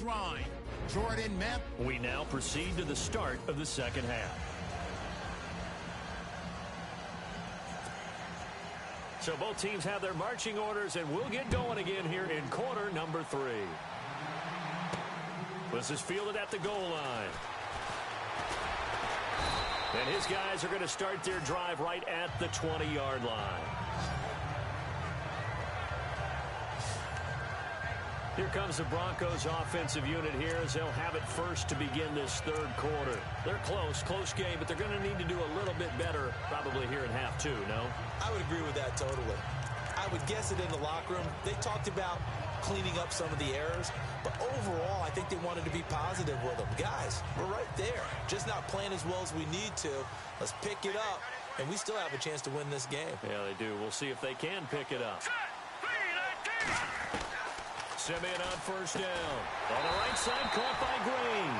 line. Jordan Mep. We now proceed to the start of the second half. So both teams have their marching orders, and we'll get going again here in quarter number 3. This is fielded at the goal line. And his guys are going to start their drive right at the 20-yard line. Here comes the Broncos offensive unit here as they'll have it first to begin this third quarter. They're close game, but they're going to need to do a little bit better probably here in half 2, no? I would agree with that totally. I would guess it in the locker room. They talked about cleaning up some of the errors, but overall I think they wanted to be positive with them. Guys, we're right there. Just not playing as well as we need to. Let's pick it up, and we still have a chance to win this game. Yeah, they do. We'll see if they can pick it up. Simeon on first down. On the right side, caught by Green.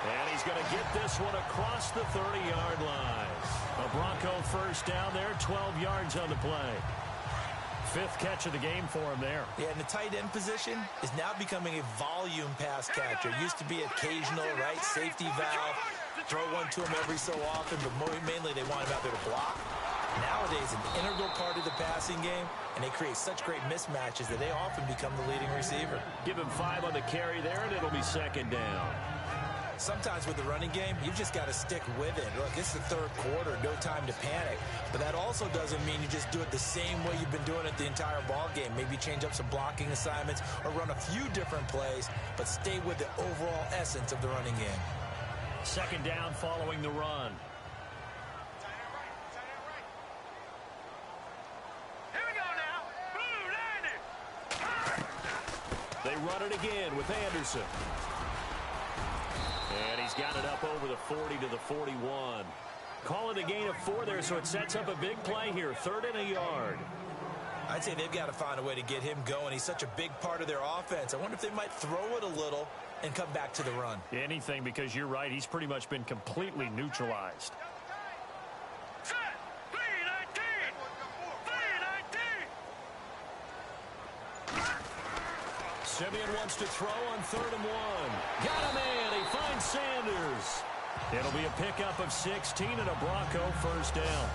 And he's going to get this one across the 30-yard line. A Bronco first down there, 12 yards on the play. 5th catch of the game for him there. Yeah, and the tight end position is now becoming a volume pass catcher. Used to be occasional, right, safety valve. Throw one to him every so often, but mainly they want him out there to block. Nowadays, an integral part of the passing game, and they create such great mismatches that they often become the leading receiver. Give him 5 on the carry there, and it'll be second down. Sometimes with the running game, you've just got to stick with it. Look, it's the third quarter, no time to panic. But that also doesn't mean you just do it the same way you've been doing it the entire ball game. Maybe change up some blocking assignments or run a few different plays, but stay with the overall essence of the running game. Second down following the run. They run it again with Anderson. And he's got it up over the 40 to the 41. Call it a gain of 4 there, so it sets up a big play here. 3rd and a yard. I'd say they've got to find a way to get him going. He's such a big part of their offense. I wonder if they might throw it a little and come back to the run. Anything, because you're right. He's pretty much been completely neutralized. Simeon wants to throw on 3rd and 1. Got him in. He finds Sanders. It'll be a pickup of 16 and a Bronco first down.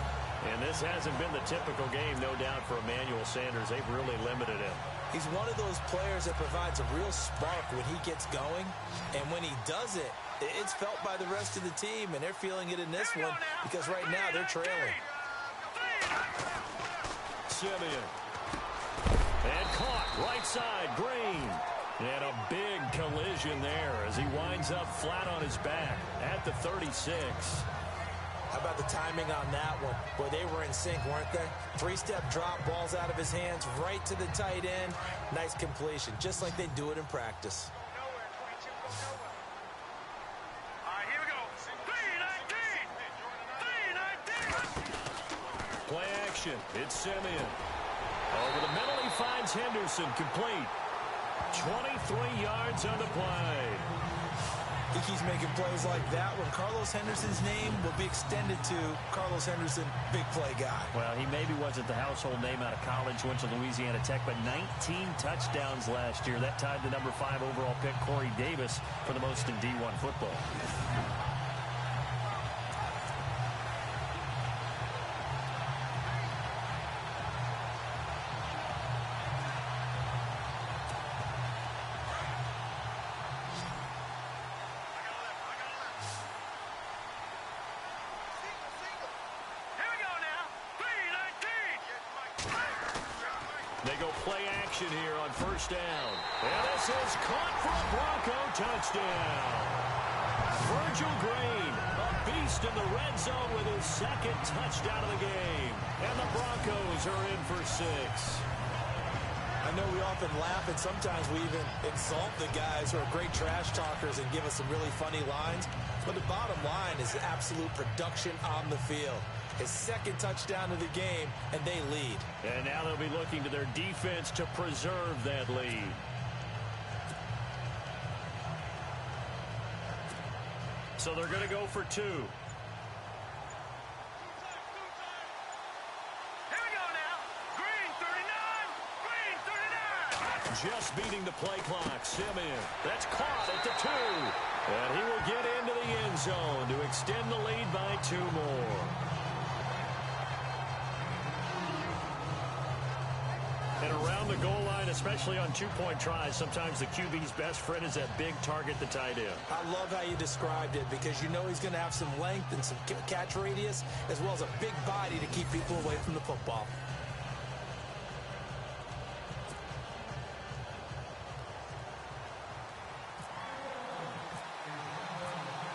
And this hasn't been the typical game, no doubt, for Emmanuel Sanders. They've really limited him. He's one of those players that provides a real spark when he gets going. And when he does it, it's felt by the rest of the team. And they're feeling it in this one because right now they're trailing. Simeon. And caught right side, Green. And a big collision there as he winds up flat on his back at the 36. How about the timing on that one? Boy, they were in sync, weren't they? 3-step drop, balls out of his hands, right to the tight end. Nice completion, just like they do it in practice. Play action, it's Simeon. Over the middle, he finds Henderson, complete. 23 yards on the play. I think he's making plays like that when Carlos Henderson's name will be extended to Carlos Henderson, big play guy. Well, he maybe wasn't the household name out of college, went to Louisiana Tech, but 19 touchdowns last year. That tied the number 5 overall pick, Corey Davis, for the most in D1 football. They go play action here on first down. And this is caught for a Bronco touchdown. Virgil Green, a beast in the red zone with his 2nd touchdown of the game. And the Broncos are in for 6. I know we often laugh, and sometimes we even exalt the guys who are great trash talkers and give us some really funny lines. But the bottom line is absolute production on the field. His 2nd touchdown of the game, and they lead. And now they'll be looking to their defense to preserve that lead. So they're going to go for 2. Just beating the play clock. Simeon. That's caught at 2. And he will get into the end zone to extend the lead by 2 more. And around the goal line, especially on 2-point tries, sometimes the QB's best friend is that big target, the tight end. I love how you described it because you know he's going to have some length and some catch radius as well as a big body to keep people away from the football.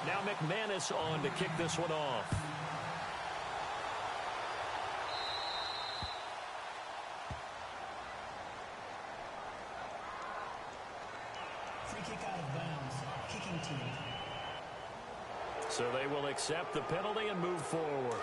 Now McManus on to kick this one off. Free kick out of bounds. Kicking team. So they will accept the penalty and move forward.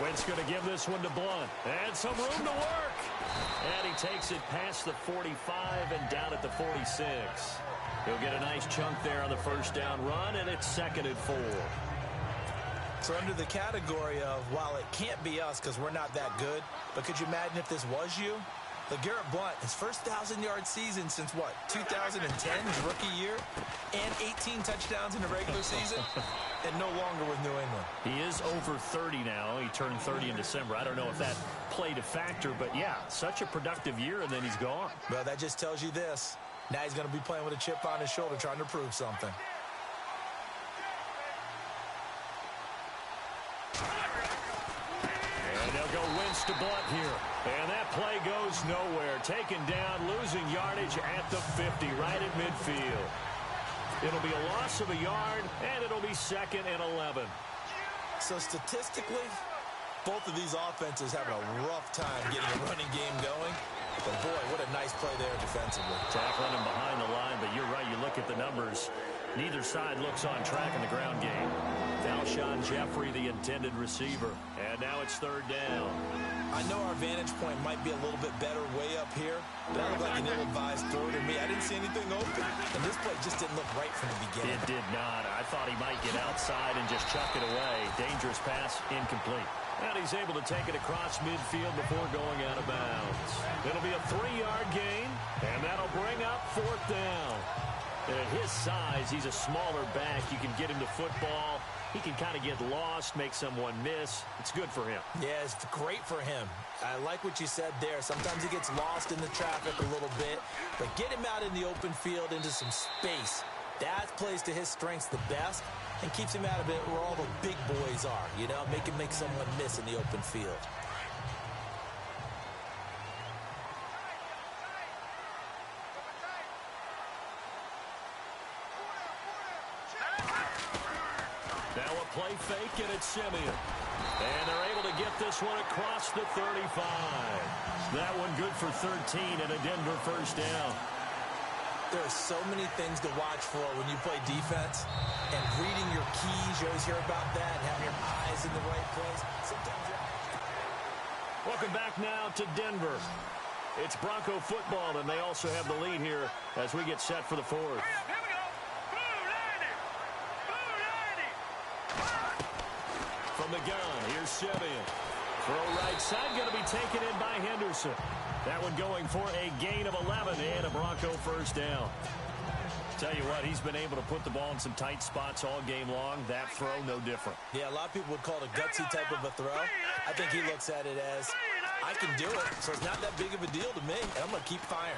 Wentz going to give this one to Blunt. And some room to work. And he takes it past the 45 and down at the 46. He'll get a nice chunk there on the first down run, and it's 2nd and 4. So under the category of, while it can't be us because we're not that good, but could you imagine if this was you? LeGarrette Blunt, his first 1,000-yard season since, what, 2010, his rookie year, and 18 touchdowns in the regular season, and no longer with New England. He is over 30 now. He turned 30 in December. I don't know if that played a factor, but, yeah, such a productive year, and then he's gone. Well, that just tells you this. Now he's going to be playing with a chip on his shoulder trying to prove something. And they'll go Wentz to Blunt here. And that play goes nowhere. Taken down, losing yardage at the 50, right at midfield. It'll be a loss of a yard, and it'll be 2nd and 11. So statistically, both of these offenses have a rough time getting a running game going. But, boy, what a nice play there defensively. Tackling him behind the line, but you're right. You look at the numbers. Neither side looks on track in the ground game. Alshon Jeffrey, the intended receiver. And now it's 3rd down. I know our vantage point might be a little bit better way up here, but that looked like an ill-advised throw to me. I didn't see anything open, and this play just didn't look right from the beginning. It did not. I thought he might get outside and just chuck it away. Dangerous pass, incomplete. And he's able to take it across midfield before going out of bounds. It'll be a 3-yard gain, and that'll bring up 4th down. And at his size, he's a smaller back. You can get him to football. He can kind of get lost, make someone miss. It's good for him. Yeah, it's great for him. I like what you said there. Sometimes he gets lost in the traffic a little bit, but get him out in the open field into some space. That plays to his strengths the best and keeps him out of it where all the big boys are, you know, make him make someone miss in the open field. Now a play fake, and it's Simeon. And they're able to get this one across the 35. That one good for 13 and a Denver first down. There are so many things to watch for when you play defense. And reading your keys, you always hear about that, having your eyes in the right place. Welcome back now to Denver. It's Bronco football, and they also have the lead here as we get set for the 4th. From the gun, here's Simeon. Throw right side, going to be taken in by Henderson. That one going for a gain of 11 and a Bronco first down. Tell you what, he's been able to put the ball in some tight spots all game long. That throw, no different. Yeah, a lot of people would call it a gutsy type of a throw. I think he looks at it as, I can do it, so it's not that big of a deal to me, and I'm going to keep firing.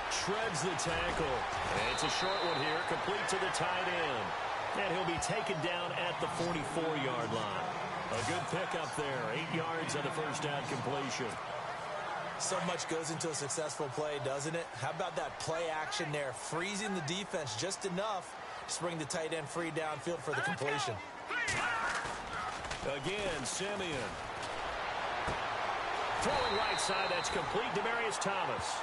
Shreds the tackle. And it's a short one here, complete to the tight end. And he'll be taken down at the 44-yard line. A good pickup there. 8 yards on the first down completion. So much goes into a successful play, doesn't it? How about that play action there? Freezing the defense just enough to bring the tight end free downfield for the completion. Again, Simeon. Throwing right side, that's complete. Demaryius Thomas.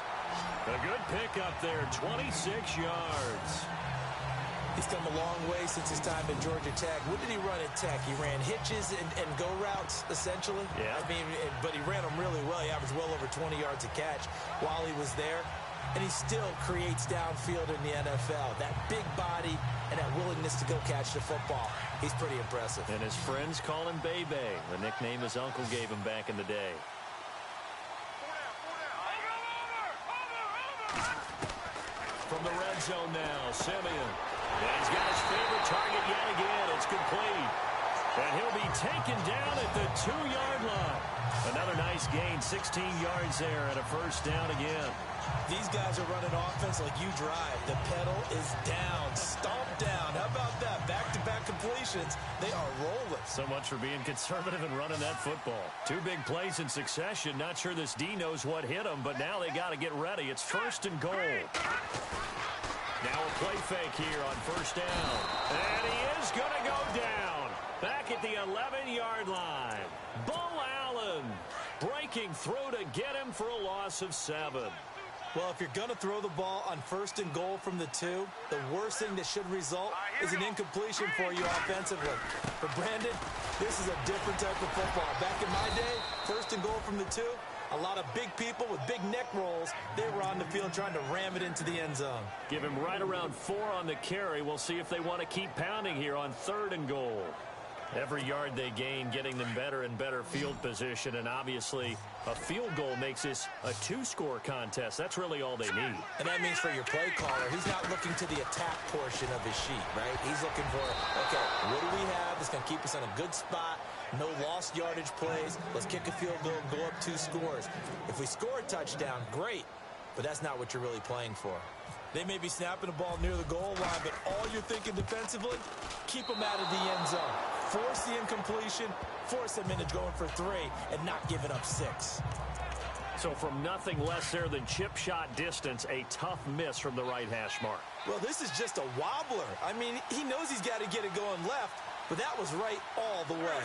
A good pickup there, 26 yards. He's come a long way since his time at Georgia Tech. What did he run at Tech? He ran hitches and go routes, essentially. Yeah. I mean, but he ran them really well. He averaged well over 20 yards a catch while he was there. and he still creates downfield in the NFL. That big body and that willingness to go catch the football. He's pretty impressive. And his friends call him Bebe, the nickname his uncle gave him back in the day. From the red zone now, Simeon. And he's got his favorite target yet again. It's complete. And he'll be taken down at the 2-yard line. Another nice gain, 16 yards there and a first down again. These guys are running offense like you drive. The pedal is down, stomped down. How about that? Back-to-back completions. They are rolling. So much for being conservative and running that football. 2 big plays in succession. Not sure this D knows what hit him, but now they got to get ready. It's first and goal. Now a play fake here on first down. And he is going to go down. Back at the 11-yard line. Bo Allen breaking through to get him for a loss of 7. Well, if you're going to throw the ball on first and goal from the 2, the worst thing that should result is an incompletion for you offensively. But Brandon, this is a different type of football. Back in my day, first and goal from the 2, a lot of big people with big neck rolls. They were on the field trying to ram it into the end zone. Give him right around 4 on the carry. We'll see if they want to keep pounding here on 3rd and goal. Every yard they gain, getting them better and better field position, and obviously a field goal makes this a 2-score contest. That's really all they need. And that means for your play caller, he's not looking to the attack portion of his sheet, right? He's looking for, okay, what do we have that's going to keep us in a good spot? No lost yardage plays. Let's kick a field goal and go up 2 scores. If we score a touchdown, great, but that's not what you're really playing for. They may be snapping the ball near the goal line, but all you're thinking defensively, keep them out of the end zone. Force the incompletion, force them into going for 3, and not giving up 6. So from nothing less there than chip shot distance, a tough miss from the right hash mark. Well, this is just a wobbler. I mean, he knows he's got to get it going left, but that was right all the way.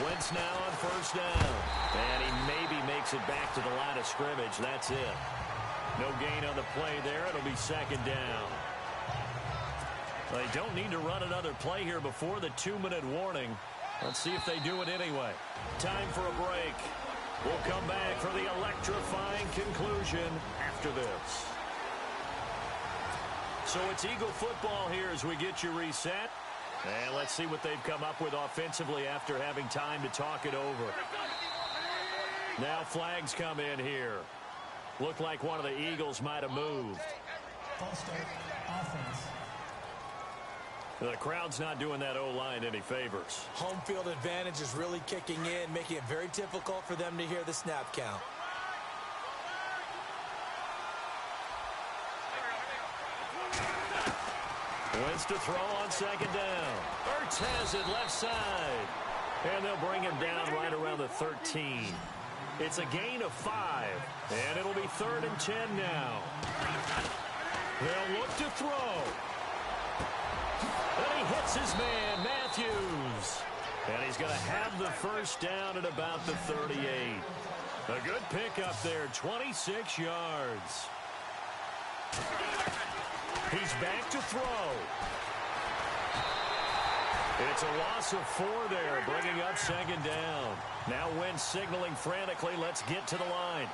Wentz now on first down. And he maybe makes it back to the line of scrimmage. That's it. No gain on the play there. It'll be 2nd down. They don't need to run another play here before the 2-minute warning. Let's see if they do it anyway. Time for a break. We'll come back for the electrifying conclusion after this. So it's Eagle football here as we get you reset. And let's see what they've come up with offensively after having time to talk it over. Now flags come in here. Looked like one of the Eagles might have moved. False start, offense. The crowd's not doing that O-line any favors. Home field advantage is really kicking in, making it very difficult for them to hear the snap count. Wentz to throw on 2nd down. Ertz has it left side. And they'll bring him down right around the 13. It's a gain of 5. And it'll be 3rd and 10 now. They'll look to throw. And he hits his man, Matthews. And he's going to have the first down at about the 38. A good pickup there, 26 yards. He's back to throw. It's a loss of 4 there, bringing up 2nd down. Now Wentz signaling frantically, let's get to the line.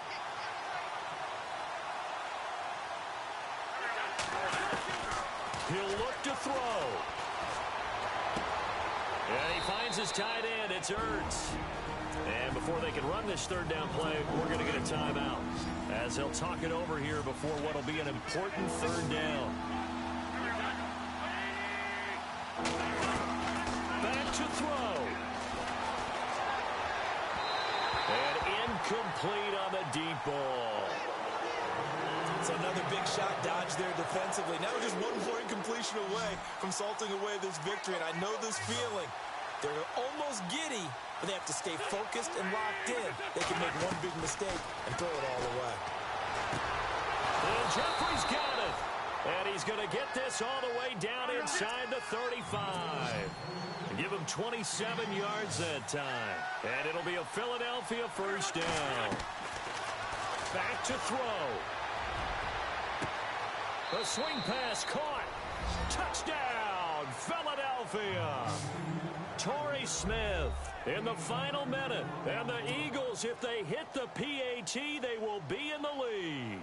He'll look to throw. And he finds his tight end. It's Ertz. And before they can run this 3rd down play, we're going to get a timeout, as they'll talk it over here before what will be an important 3rd down. Back to throw. And incomplete on the deep ball. It's another big shot dodge there defensively. Now just one more incompletion away from salting away this victory. And I know this feeling. They're almost giddy, but they have to stay focused and locked in. They can make one big mistake and throw it all away. And Jeffrey's got it. And he's going to get this all the way down inside the 35. Give him 27 yards that time. And it'll be a Philadelphia first down. Back to throw. The swing pass caught. Touchdown, Philadelphia. Torrey Smith in the final minute. And the Eagles, if they hit the PAT, they will be in the lead.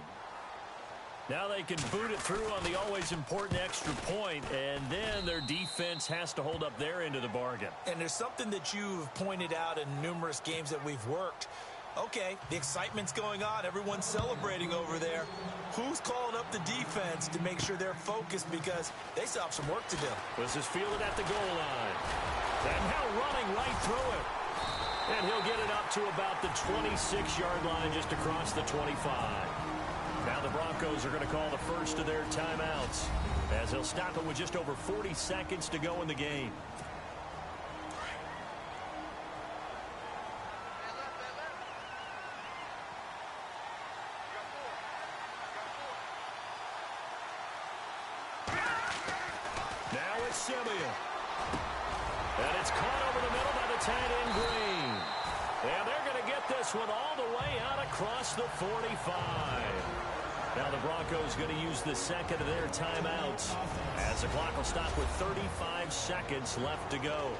Now they can boot it through on the always important extra point, and then their defense has to hold up their end of the bargain. And there's something that you've pointed out in numerous games that we've worked. Okay, the excitement's going on. Everyone's celebrating over there. Who's calling up the defense to make sure they're focused, because they still have some work to do? This is fielded at the goal line. And now running right through it. And he'll get it up to about the 26-yard line, just across the 25. Now the Broncos are going to call the first of their timeouts, as they'll stop it with just over 40 seconds to go in the game. Now it's Simeon. And it's caught over the middle by the tight end Green. And they're going to get this one all the way out across the 45. Now the Broncos going to use the second of their timeouts, as the clock will stop with 35 seconds left to go.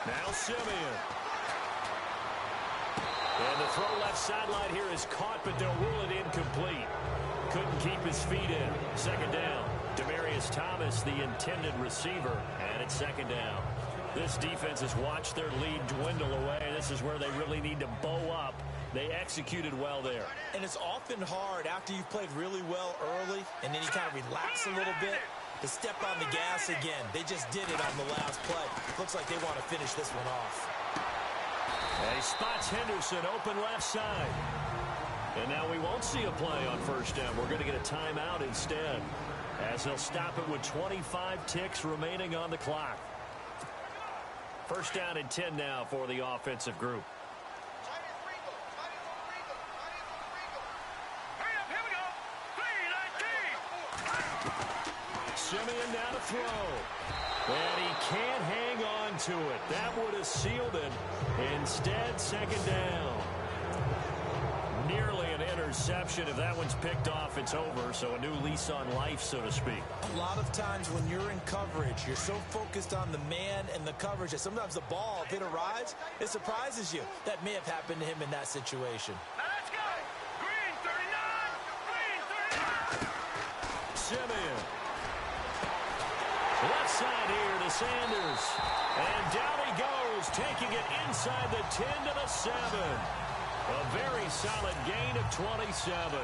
Now Simeon. And the throw left sideline here is caught, but they'll rule it incomplete. Couldn't keep his feet in. Second down. Demaryius Thomas, the intended receiver, and it's second down. This defense has watched their lead dwindle away. This is where they really need to bow up. They executed well there. And it's often hard after you've played really well early, and then you kind of relax a little bit, to step on the gas again. They just did it on the last play. Looks like they want to finish this one off. And he spots Henderson open left side. And now we won't see a play on first down. We're going to get a timeout instead, as they'll stop it with 25 ticks remaining on the clock. First down and 10 now for the offensive group. Simeon now to throw. And he can't hang on to it. That would have sealed it. Instead, second down. Nearly an interception. If that one's picked off, it's over. So a new lease on life, so to speak. A lot of times when you're in coverage, you're so focused on the man and the coverage that sometimes the ball, if it arrives, it surprises you. That may have happened to him in that situation. Now let's go. Green 39. Green 39. Simeon. Left side here to Sanders. And down he goes, taking it inside the 10 to the 7. A very solid gain of 27.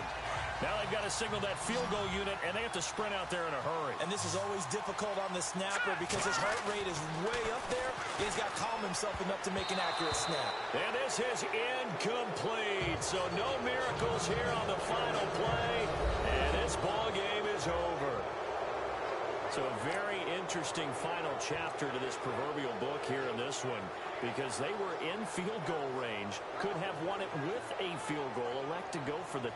Now they've got to signal that field goal unit, and they have to sprint out there in a hurry. And this is always difficult on the snapper because his heart rate is way up there. He's got to calm himself enough to make an accurate snap. And this is incomplete. So no miracles here on the final play. And this ball game is over. So a very interesting final chapter to this proverbial book here in this one, because they were in field goal range, could have won it with a field goal, elect to go for the